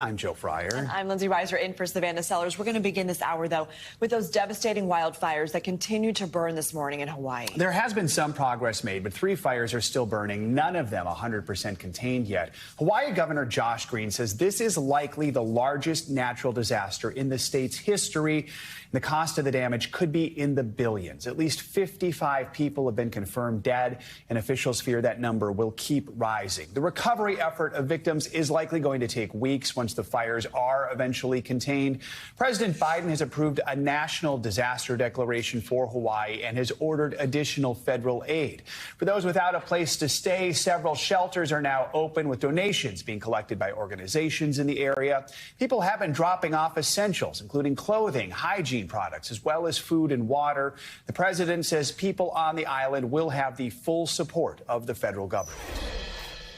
I'm Joe Fryer. And I'm Lindsay Reiser in for Savannah Sellers. We're going to begin this hour, though, with those devastating wildfires that continue to burn this morning in Hawaii. There has been some progress made, but 3 fires are still burning, none of them 100% contained yet. Hawaii Governor Josh Green says this is likely the largest natural disaster in the state's history. The cost of the damage could be in the billions. At least 55 people have been confirmed dead, and officials fear that number will keep rising. The recovery effort of victims is likely going to take weeks once the fires are eventually contained. President Biden has approved a national disaster declaration for Hawaii and has ordered additional federal aid. For those without a place to stay, several shelters are now open with donations being collected by organizations in the area. People have been dropping off essentials, including clothing, hygiene products, as well as food and water. The president says people on the island will have the full support of the federal government.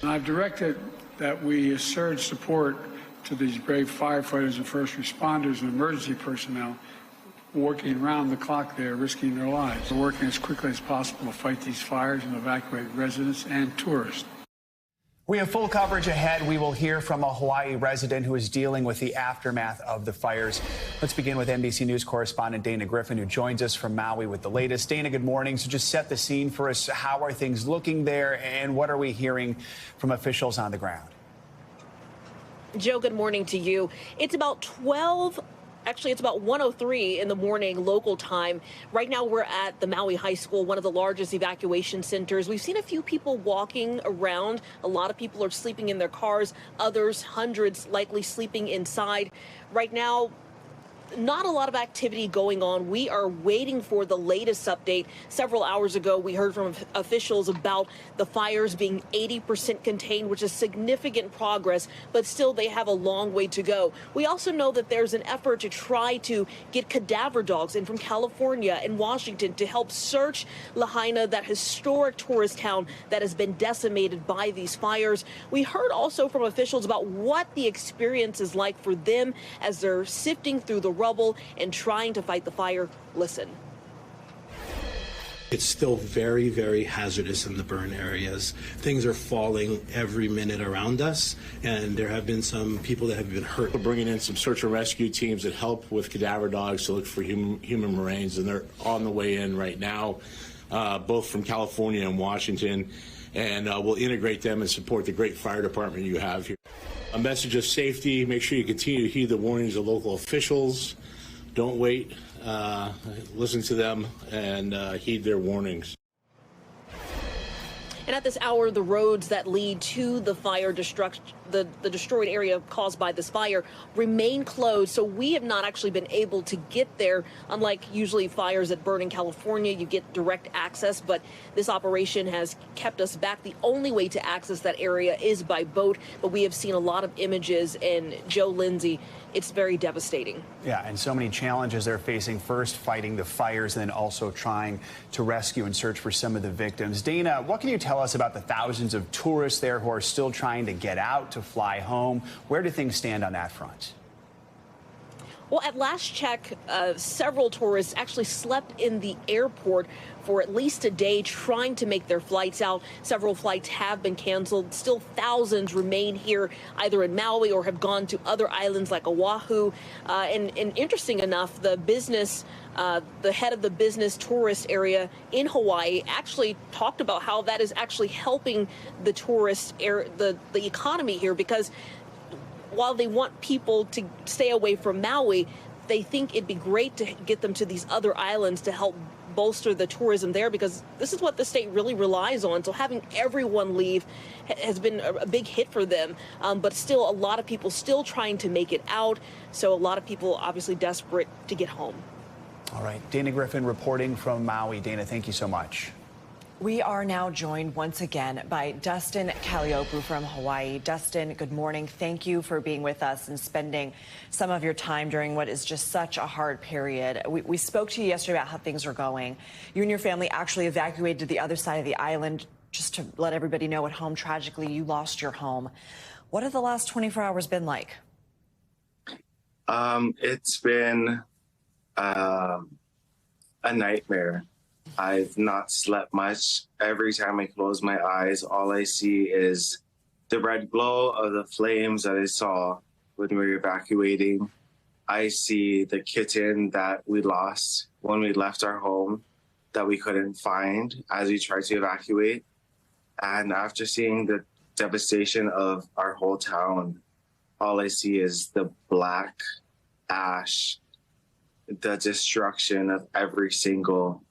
I've directed that we surge support to these brave firefighters and first responders and emergency personnel working around the clock there, risking their lives. We're working as quickly as possible to fight these fires and evacuate residents and tourists. We have full coverage ahead. We will hear from a Hawaii resident who is dealing with the aftermath of the fires. Let's begin with NBC News correspondent Dana Griffin, who joins us from Maui with the latest. Dana, good morning. So just set the scene for us. How are things looking there, and what are we hearing from officials on the ground? Joe, good morning to you. It's about 1:03 in the morning local time. Right now we're at the Maui High School, one of the largest evacuation centers. We've seen a few people walking around. A lot of people are sleeping in their cars. Others, hundreds, likely sleeping inside. Right now, not a lot of activity going on. We are waiting for the latest update. Several hours ago, we heard from officials about the fires being 80% contained, which is significant progress, but still they have a long way to go. We also know that there's an effort to try to get cadaver dogs in from California and Washington to help search Lahaina, that historic tourist town that has been decimated by these fires. We heard also from officials about what the experience is like for them as they're sifting through the rubble and trying to fight the fire. Listen. It's still very, very hazardous in the burn areas. Things are falling every minute around us, and there have been some people that have been hurt. We're bringing in some search and rescue teams that help with cadaver dogs to look for human remains, and they're on the way in right now, both from California and Washington, and we'll integrate them and support the great fire department you have here. A message of safety: make sure you continue to heed the warnings of local officials. Don't wait. Listen to them and heed their warnings. And at this hour, the roads that lead to the fire the destroyed area caused by this fire remain closed. So we have not actually been able to get there. Unlike usually fires that burn in California, you get direct access. But this operation has kept us back. The only way to access that area is by boat. But we have seen a lot of images. And Joe, Lindsay, it's very devastating. Yeah, and so many challenges they're facing. First, fighting the fires, and then also trying to rescue and search for some of the victims. Dana, what can you tell us about the thousands of tourists there who are still trying to get out, to fly home? Where do things stand on that front? Well, at last check, several tourists actually slept in the airport for at least a day trying to make their flights out. Several flights have been canceled. Still thousands remain here, either in Maui or have gone to other islands like Oahu. And interesting enough, the head of the business tourist area in Hawaii actually talked about how that is actually helping the the economy here, because while they want people to stay away from Maui, they think it'd be great to get them to these other islands to help bolster the tourism there, because this is what the state really relies on. So having everyone leave has been a big hit for them. But still, a lot of people still trying to make it out. So a lot of people obviously desperate to get home. All right. Dana Griffin reporting from Maui. Dana, thank you so much. We are now joined once again by Dustin Kaliopu from Hawaii. Dustin, good morning. Thank you for being with us and spending some of your time during what is just such a hard period. We spoke to you yesterday about how things are going. You and your family actually evacuated to the other side of the island. Just to let everybody know, at home, tragically, you lost your home. What have the last 24 hours been like? It's been a nightmare. I've not slept much. Every time I close my eyes, all I see is the red glow of the flames that I saw when we were evacuating. I see the kitten that we lost when we left our home that we couldn't find as we tried to evacuate. And after seeing the devastation of our whole town, all I see is the black ash, the destruction of every single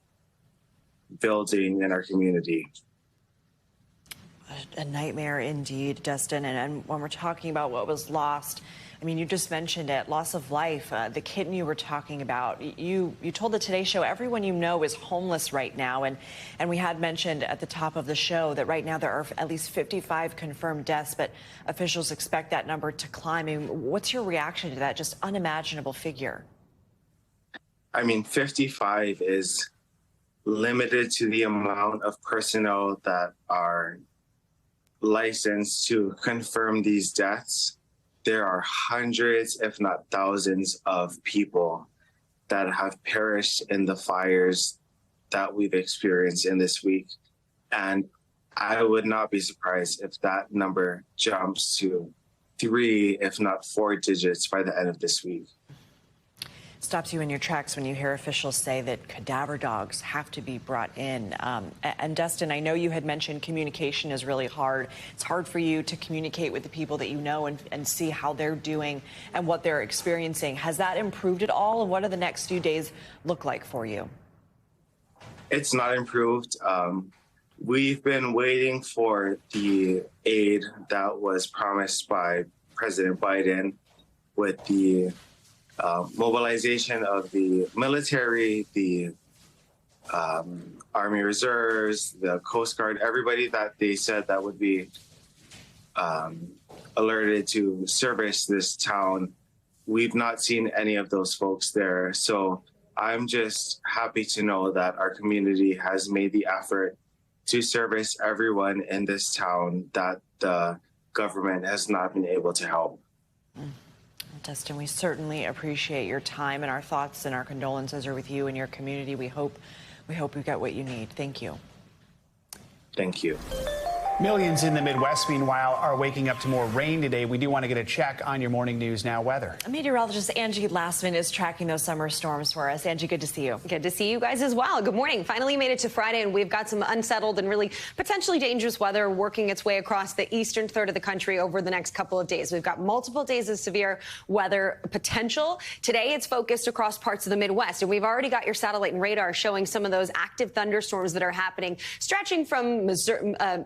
building in our community. A nightmare indeed, Dustin. And when we're talking about what was lost, I mean, you just mentioned it, loss of life. The kitten you were talking about, you told the Today Show everyone you know is homeless right now. And we had mentioned at the top of the show that right now there are at least 55 confirmed deaths, but officials expect that number to climb. I mean, what's your reaction to that just unimaginable figure? I mean, 55 is limited to the amount of personnel that are licensed to confirm these deaths. There are hundreds, if not thousands, of people that have perished in the fires that we've experienced in this week. And I would not be surprised if that number jumps to 3, if not 4 digits by the end of this week. Stops you in your tracks when you hear officials say that cadaver dogs have to be brought in. And Dustin, I know you had mentioned communication is really hard. It's hard for you to communicate with the people that you know and see how they're doing and what they're experiencing. Has that improved at all? And what do the next few days look like for you? It's not improved. We've been waiting for the aid that was promised by President Biden with the mobilization of the military, the Army Reserves, the Coast Guard, everybody that they said that would be alerted to service this town. We've not seen any of those folks there. So I'm just happy to know that our community has made the effort to service everyone in this town that the government has not been able to help. Dustin, we certainly appreciate your time, and our thoughts and our condolences are with you and your community. We hope you get what you need. Thank you. Thank you. Millions in the Midwest, meanwhile, are waking up to more rain today. We do want to get a check on your morning news now weather. Meteorologist Angie Lastman is tracking those summer storms for us. Angie, good to see you. Good to see you guys as well. Good morning. Finally made it to Friday, and we've got some unsettled and really potentially dangerous weather working its way across the eastern third of the country over the next couple of days. We've got multiple days of severe weather potential. Today, it's focused across parts of the Midwest, and we've already got your satellite and radar showing some of those active thunderstorms that are happening, stretching from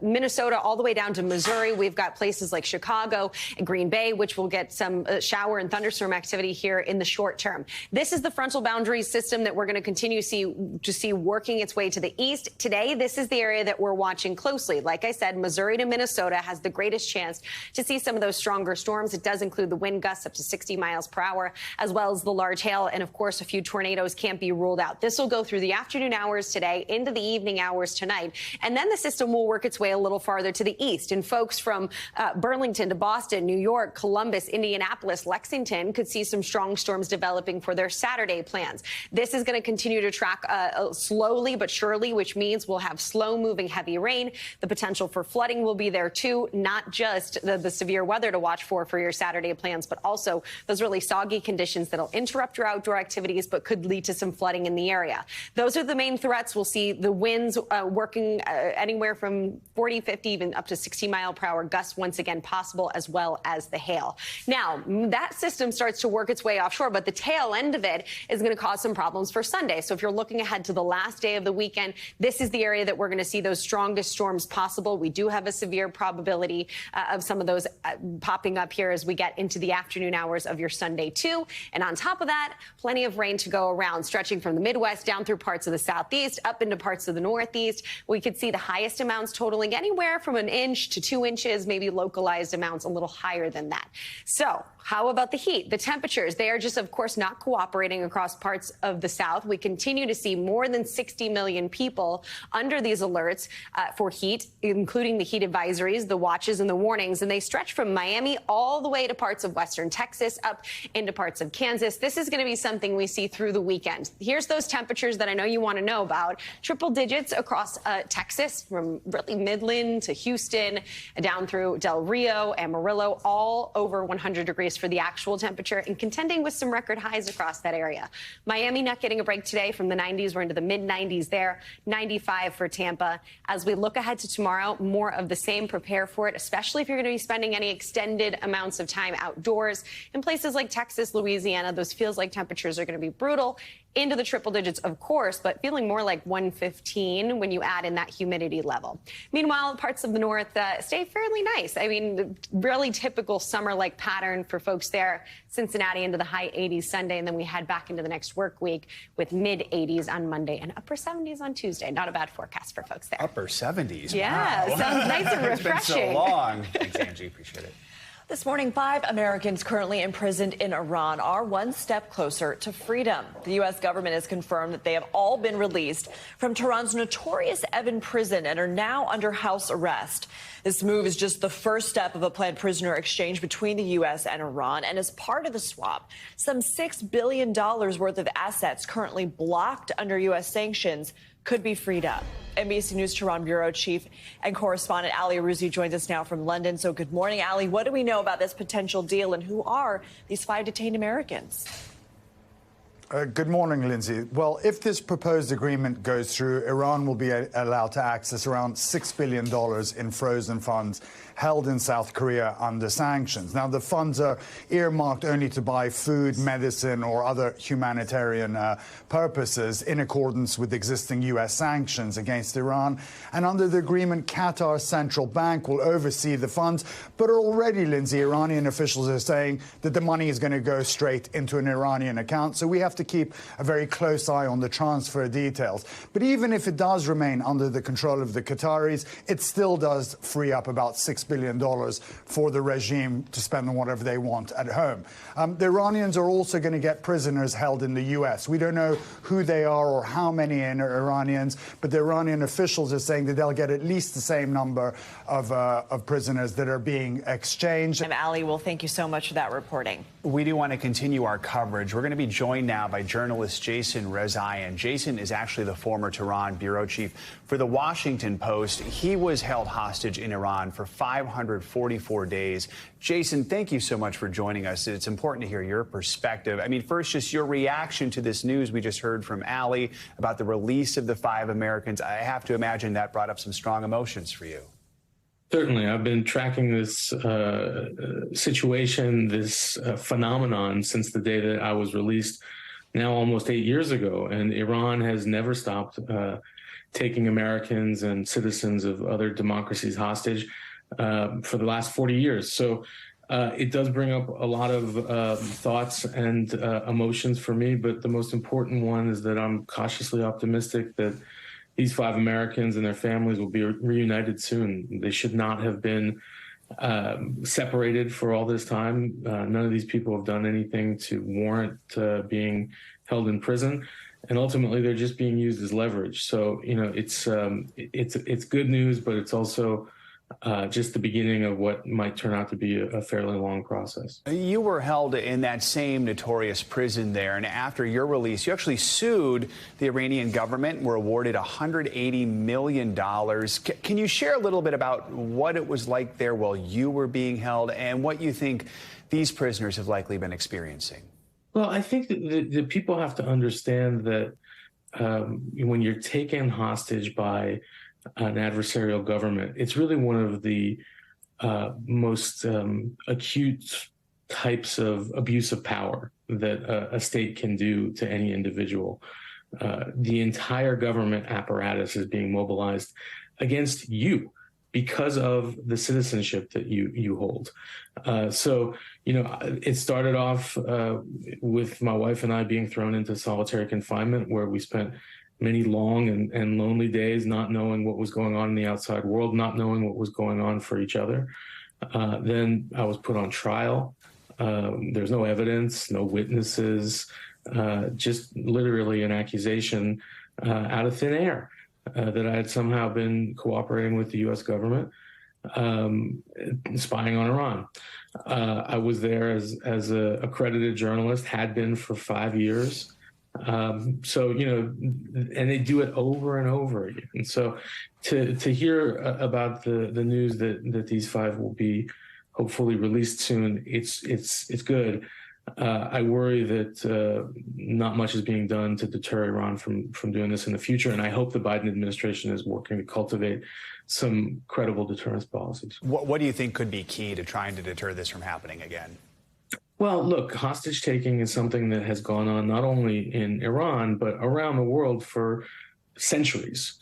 Minnesota all the way down to Missouri. We've got places like Chicago and Green Bay, which will get some shower and thunderstorm activity here in the short term. This is the frontal boundary system that we're going to continue to see working its way to the east. Today, this is the area that we're watching closely. Like I said, Missouri to Minnesota has the greatest chance to see some of those stronger storms. It does include the wind gusts up to 60 miles per hour, as well as the large hail. And of course, a few tornadoes can't be ruled out. This will go through the afternoon hours today into the evening hours tonight. And then the system will work its way a little farther to the east. And folks from Burlington to Boston, New York, Columbus, Indianapolis, Lexington could see some strong storms developing for their Saturday plans. This is going to continue to track slowly but surely, which means we'll have slow moving heavy rain. The potential for flooding will be there too, not just the severe weather to watch for your Saturday plans, but also those really soggy conditions that'll interrupt your outdoor activities but could lead to some flooding in the area. Those are the main threats. We'll see the winds working anywhere from 40, 50, even up to 60-mile-per-hour gusts once again possible, as well as the hail. Now, that system starts to work its way offshore, but the tail end of it is going to cause some problems for Sunday. So if you're looking ahead to the last day of the weekend, this is the area that we're going to see those strongest storms possible. We do have a severe probability of some of those popping up here as we get into the afternoon hours of your Sunday, too. And on top of that, plenty of rain to go around, stretching from the Midwest down through parts of the Southeast, up into parts of the Northeast. We could see the highest amounts totaling anywhere from an inch to 2 inches, maybe localized amounts a little higher than that. So how about the heat? The temperatures, they are just, of course, not cooperating across parts of the South. We continue to see more than 60 million people under these alerts for heat, including the heat advisories, the watches, and the warnings. And they stretch from Miami all the way to parts of western Texas, up into parts of Kansas. This is going to be something we see through the weekend. Here's those temperatures that I know you want to know about. Triple digits across Texas, from really Midland Austin to Houston, down through Del Rio, Amarillo, all over 100 degrees for the actual temperature and contending with some record highs across that area. Miami not getting a break today from the 90s. We're into the mid-90s there, 95 for Tampa. As we look ahead to tomorrow, more of the same. Prepare for it, especially if you're going to be spending any extended amounts of time outdoors. In places like Texas, Louisiana, those feels-like temperatures are going to be brutal. Into the triple digits, of course, but feeling more like 115 when you add in that humidity level. Meanwhile, parts of the north stay fairly nice. I mean, really typical summer-like pattern for folks there. Cincinnati into the high 80s Sunday, and then we head back into the next work week with mid-80s on Monday and upper 70s on Tuesday. Not a bad forecast for folks there. Upper 70s. Yeah, wow. Sounds nice and refreshing. It's been so long. Thanks, Angie. Appreciate it. This morning, 5 Americans currently imprisoned in Iran are one step closer to freedom. The U.S. government has confirmed that they have all been released from Tehran's notorious Evin prison and are now under house arrest. This move is just the first step of a planned prisoner exchange between the U.S. and Iran. And as part of the swap, some $6 billion worth of assets currently blocked under U.S. sanctions could be freed up. NBC News Tehran bureau chief and correspondent Ali Arouzi joins us now from London. So good morning, Ali. What do we know about this potential deal, and who are these 5 detained Americans? Good morning, Lindsay. Well, if this proposed agreement goes through, Iran will be allowed to access around $6 billion in frozen funds held in South Korea under sanctions. Now, the funds are earmarked only to buy food, medicine, or other humanitarian purposes in accordance with existing U.S. sanctions against Iran. And under the agreement, Qatar's central bank will oversee the funds. But already, Lindsay, Iranian officials are saying that the money is going to go straight into an Iranian account. So we have to keep a very close eye on the transfer details. But even if it does remain under the control of the Qataris, it still does free up about $6 billion for the regime to spend on whatever they want at home. The Iranians are also going to get prisoners held in the U.S. We don't know who they are or how many Iranians, but the Iranian officials are saying that they'll get at least the same number of prisoners that are being exchanged. I'm Ali. Well, thank you so much for that reporting. We do want to continue our coverage. We're going to be joined now by journalist Jason Rezaian. Jason is actually the former Tehran bureau chief for The Washington Post. He was held hostage in Iran for 544 days. Jason, thank you so much for joining us. It's important to hear your perspective. I mean, first, just your reaction to this news we just heard from Ali about the release of the 5 Americans. I have to imagine that brought up some strong emotions for you. Certainly. I've been tracking this situation, this phenomenon since the day that I was released, now almost 8 years ago. And Iran has never stopped taking Americans and citizens of other democracies hostage for the last 40 years. So it does bring up a lot of thoughts and emotions for me. But the most important one is that I'm cautiously optimistic that these 5 Americans and their families will be reunited soon. They should not have been separated for all this time. None of these people have done anything to warrant being held in prison, and ultimately they're just being used as leverage. So, you know, it's good news, but it's also just the beginning of what might turn out to be a fairly long process. You were held in that same notorious prison there, and after your release, you actually sued the Iranian government and were awarded $180 million. Can you share a little bit about what it was like there while you were being held and what you think these prisoners have likely been experiencing? Well, I think that the people have to understand that when you're taken hostage by an adversarial government, it's really one of the most acute types of abuse of power that a state can do to any individual. The entire government apparatus is being mobilized against you because of the citizenship that you hold. So, you know, it started off with my wife and I being thrown into solitary confinement, where we spent many long and lonely days not knowing what was going on in the outside world, not knowing what was going on for each other. Then I was put on trial. There's no evidence, no witnesses, just literally an accusation out of thin air that I had somehow been cooperating with the U.S. government, spying on Iran. I was there as an accredited journalist, had been for 5 years. So, and they do it over and over again. And so to hear about the news that these 5 will be hopefully released soon, it's good. I worry that not much is being done to deter Iran from doing this in the future, and I hope the Biden administration is working to cultivate some credible deterrence policies. What do you think could be key to trying to deter this from happening again? Well, look, hostage taking is something that has gone on not only in Iran, but around the world for centuries.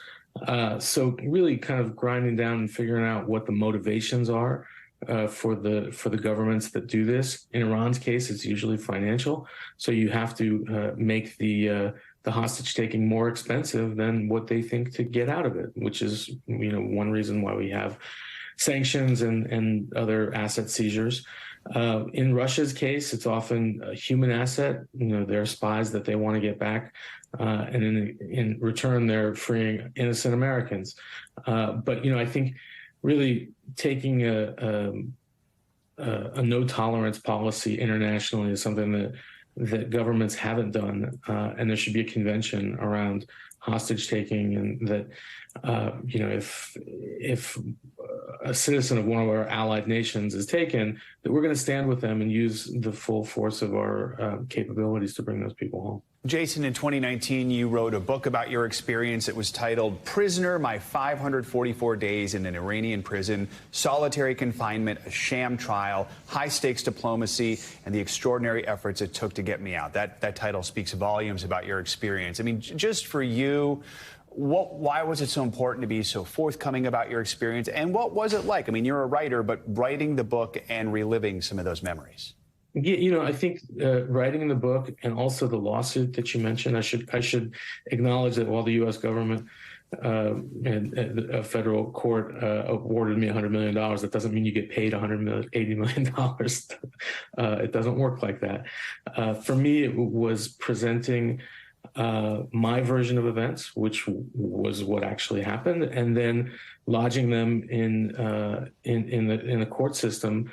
So really kind of grinding down and figuring out what the motivations are for the governments that do this. In Iran's case, it's usually financial. So you have to make the hostage taking more expensive than what they think to get out of it, which is, one reason why we have sanctions and other asset seizures. In Russia's case, it's often a human asset. There are spies that they want to get back, and in return, they're freeing innocent Americans. But I think really taking a no tolerance policy internationally is something that governments haven't done, and there should be a convention around hostage taking, and that if a citizen of one of our allied nations is taken, that we're going to stand with them and use the full force of our capabilities to bring those people home. Jason, in 2019, you wrote a book about your experience. It was titled Prisoner, My 544 Days in an Iranian Prison, Solitary Confinement, a Sham Trial, High-Stakes Diplomacy, and the Extraordinary Efforts It Took to Get Me Out. That title speaks volumes about your experience. I mean, just for you, why was it so important to be so forthcoming about your experience? And what was it like? I mean, you're a writer, but writing the book and reliving some of those memories. Yeah, I think writing the book and also the lawsuit that you mentioned, I should acknowledge that while the U.S. government and a federal court awarded me $100 million, that doesn't mean you get paid $80 million. It doesn't work like that. For me, it was presenting my version of events, which was what actually happened, and then lodging them in the court system.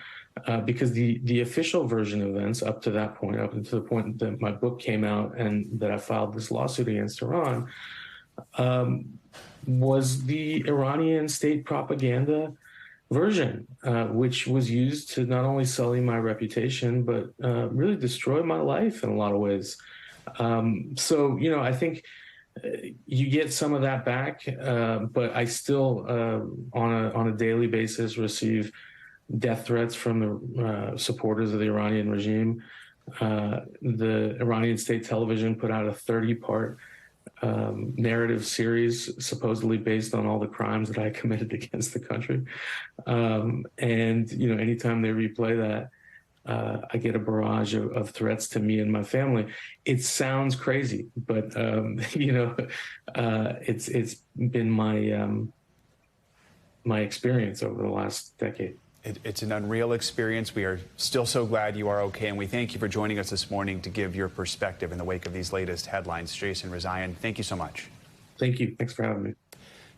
Because the official version of events up to that point, up until the point that my book came out and that I filed this lawsuit against Iran, was the Iranian state propaganda version, which was used to not only sully my reputation, but really destroy my life in a lot of ways. So, I think you get some of that back, but I still, on a daily basis, receive death threats from the supporters of the Iranian regime. The Iranian state television put out a 30-part narrative series supposedly based on all the crimes that I committed against the country. And, anytime they replay that, I get a barrage of threats to me and my family. It sounds crazy, but, it's been my experience over the last decade. It's an unreal experience. We are still so glad you are okay, and we thank you for joining us this morning to give your perspective in the wake of these latest headlines. Jason Rezaian, thank you so much. Thank you. Thanks for having me.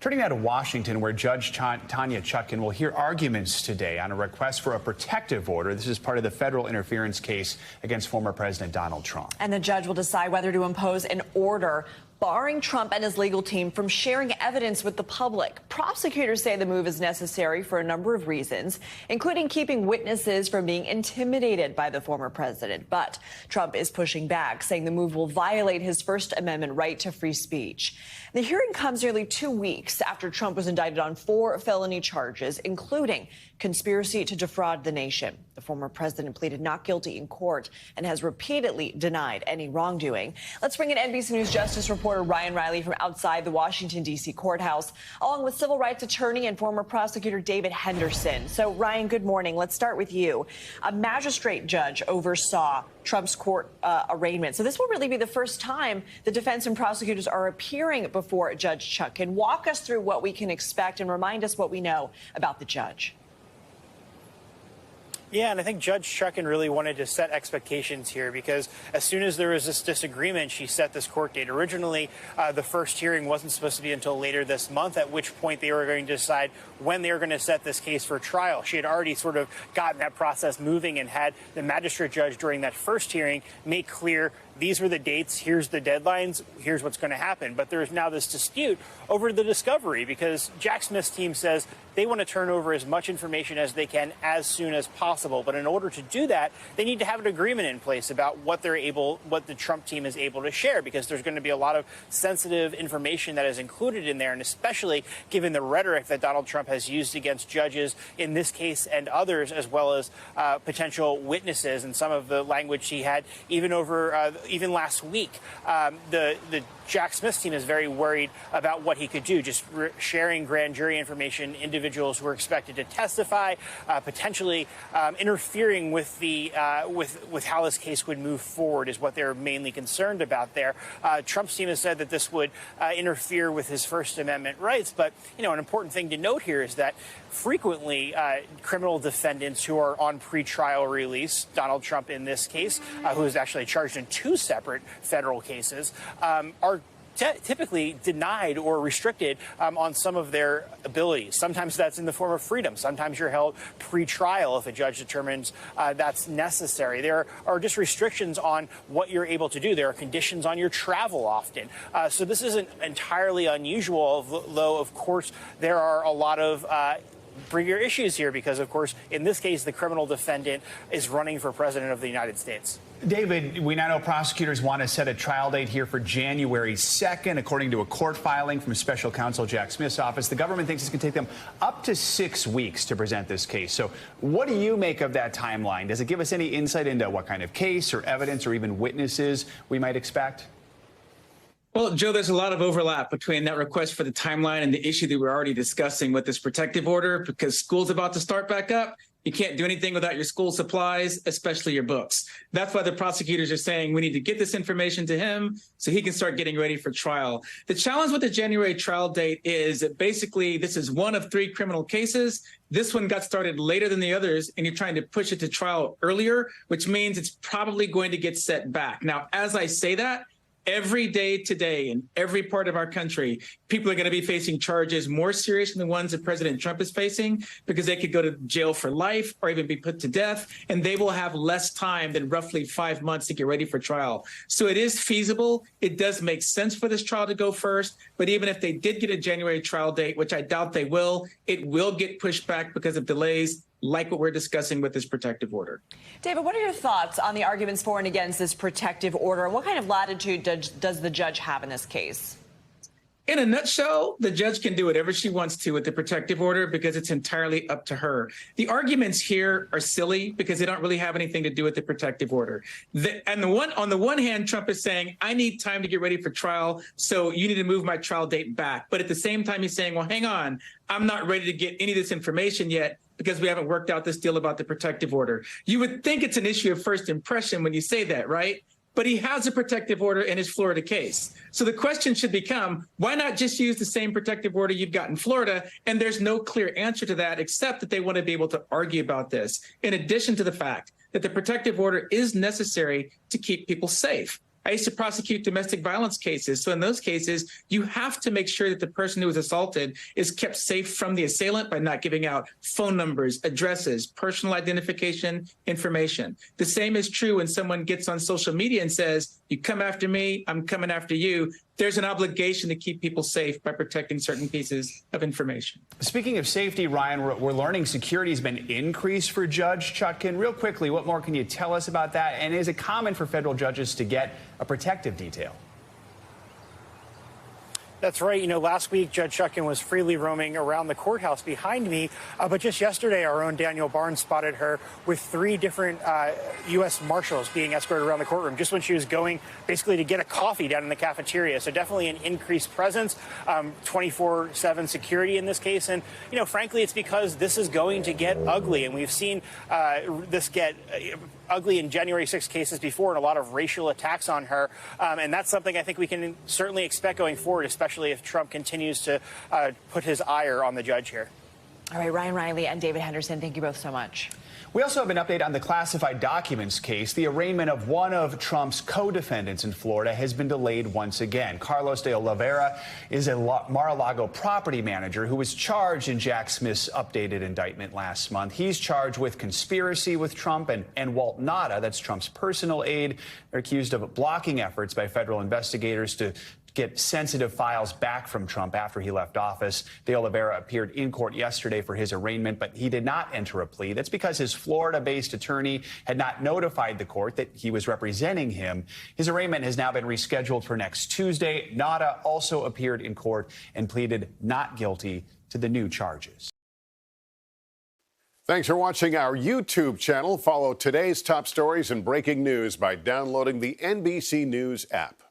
Turning now to Washington, where Judge Tanya Chutkan will hear arguments today on a request for a protective order. This is part of the federal interference case against former President Donald Trump. And the judge will decide whether to impose an order barring Trump and his legal team from sharing evidence with the public. Prosecutors say the move is necessary for a number of reasons, including keeping witnesses from being intimidated by the former president. But Trump is pushing back, saying the move will violate his First Amendment right to free speech. The hearing comes nearly 2 weeks after Trump was indicted on 4 felony charges, including conspiracy to defraud the nation. The former president pleaded not guilty in court and has repeatedly denied any wrongdoing. Let's bring in NBC News Justice reporter Ryan Riley from outside the Washington, D.C. courthouse, along with civil rights attorney and former prosecutor David Henderson. So, Ryan, good morning. Let's start with you. A magistrate judge oversaw Trump's court arraignment. So this will really be the first time the defense and prosecutors are appearing before Judge Chutkan. Walk us through what we can expect and remind us what we know about the judge. Yeah, and I think Judge Chutkan really wanted to set expectations here because as soon as there was this disagreement, she set this court date. Originally, the first hearing wasn't supposed to be until later this month, at which point they were going to decide when they were going to set this case for trial. She had already sort of gotten that process moving and had the magistrate judge during that first hearing make clear these were the dates, here's the deadlines, here's what's going to happen. But there's now this dispute over the discovery because Jack Smith's team says they want to turn over as much information as they can as soon as possible. But in order to do that, they need to have an agreement in place about what the Trump team is able to share, because there's going to be a lot of sensitive information that is included in there. And especially given the rhetoric that Donald Trump has used against judges in this case and others, as well as potential witnesses, and some of the language he had even last week. The Jack Smith's team is very worried about what he could do, just sharing grand jury information, individuals who are expected to testify, potentially interfering with the with how this case would move forward is what they're mainly concerned about there. Trump's team has said that this would interfere with his First Amendment rights. But, you know, an important thing to note here is that frequently criminal defendants who are on pretrial release, Donald Trump in this case, who is actually charged in 2 separate federal cases, are typically denied or restricted on some of their abilities. Sometimes that's in the form of freedom. Sometimes you're held pre-trial if a judge determines that's necessary. There are just restrictions on what you're able to do. There are conditions on your travel often. So this isn't entirely unusual, though, of course, there are a lot of bigger issues here because, of course, in this case, the criminal defendant is running for president of the United States. David, we now know prosecutors want to set a trial date here for January 2nd. According to a court filing from special counsel Jack Smith's office, the government thinks it's going to take them up to 6 weeks to present this case. So what do you make of that timeline? Does it give us any insight into what kind of case or evidence or even witnesses we might expect? Well, Joe, there's a lot of overlap between that request for the timeline and the issue that we're already discussing with this protective order, because school's about to start back up. You can't do anything without your school supplies, especially your books. That's why the prosecutors are saying we need to get this information to him so he can start getting ready for trial. The challenge with the January trial date is that basically this is one of 3 criminal cases. This one got started later than the others, and you're trying to push it to trial earlier, which means it's probably going to get set back. Now, as I say that, every day today in every part of our country, people are going to be facing charges more serious than the ones that President Trump is facing, because they could go to jail for life or even be put to death, and they will have less time than roughly 5 months to get ready for trial. So it is feasible. It does make sense for this trial to go first. But even if they did get a January trial date, which I doubt they will, it will get pushed back because of delays like what we're discussing with this protective order. David, what are your thoughts on the arguments for and against this protective order? And what kind of latitude does the judge have in this case? In a nutshell, the judge can do whatever she wants to with the protective order because it's entirely up to her. The arguments here are silly because they don't really have anything to do with the protective order. On the one hand, Trump is saying, I need time to get ready for trial, so you need to move my trial date back. But at the same time, he's saying, well, hang on, I'm not ready to get any of this information yet because we haven't worked out this deal about the protective order. You would think it's an issue of first impression when you say that, right? But he has a protective order in his Florida case. So the question should become, why not just use the same protective order you've got in Florida? And there's no clear answer to that, except that they want to be able to argue about this, in addition to the fact that the protective order is necessary to keep people safe. I used to prosecute domestic violence cases. So in those cases, you have to make sure that the person who was assaulted is kept safe from the assailant by not giving out phone numbers, addresses, personal identification information. The same is true when someone gets on social media and says, you come after me, I'm coming after you. There's an obligation to keep people safe by protecting certain pieces of information. Speaking of safety, Ryan, we're learning security has been increased for Judge Chutkan. Real quickly, what more can you tell us about that? And is it common for federal judges to get a protective detail? That's right. You know, last week, Judge Chutkan was freely roaming around the courthouse behind me. But just yesterday, our own Daniel Barnes spotted her with 3 different U.S. Marshals being escorted around the courtroom just when she was going basically to get a coffee down in the cafeteria. So definitely an increased presence, 24/7 security in this case. And, you know, frankly, it's because this is going to get ugly. And we've seen this get ugly in January 6 cases before, and a lot of racial attacks on her. And that's something I think we can certainly expect going forward, especially if Trump continues to put his ire on the judge here. All right, Ryan Riley and David Henderson, thank you both so much. We also have an update on the classified documents case. The arraignment of one of Trump's co-defendants in Florida has been delayed once again. Carlos de Oliveira is a Mar-a-Lago property manager who was charged in Jack Smith's updated indictment last month. He's charged with conspiracy with Trump, and Walt Nada, that's Trump's personal aide. They're accused of blocking efforts by federal investigators to get sensitive files back from Trump after he left office. De Oliveira appeared in court yesterday for his arraignment, but he did not enter a plea. That's because his Florida-based attorney had not notified the court that he was representing him. His arraignment has now been rescheduled for next Tuesday. Nada also appeared in court and pleaded not guilty to the new charges. Thanks for watching our YouTube channel. Follow today's top stories and breaking news by downloading the NBC News app.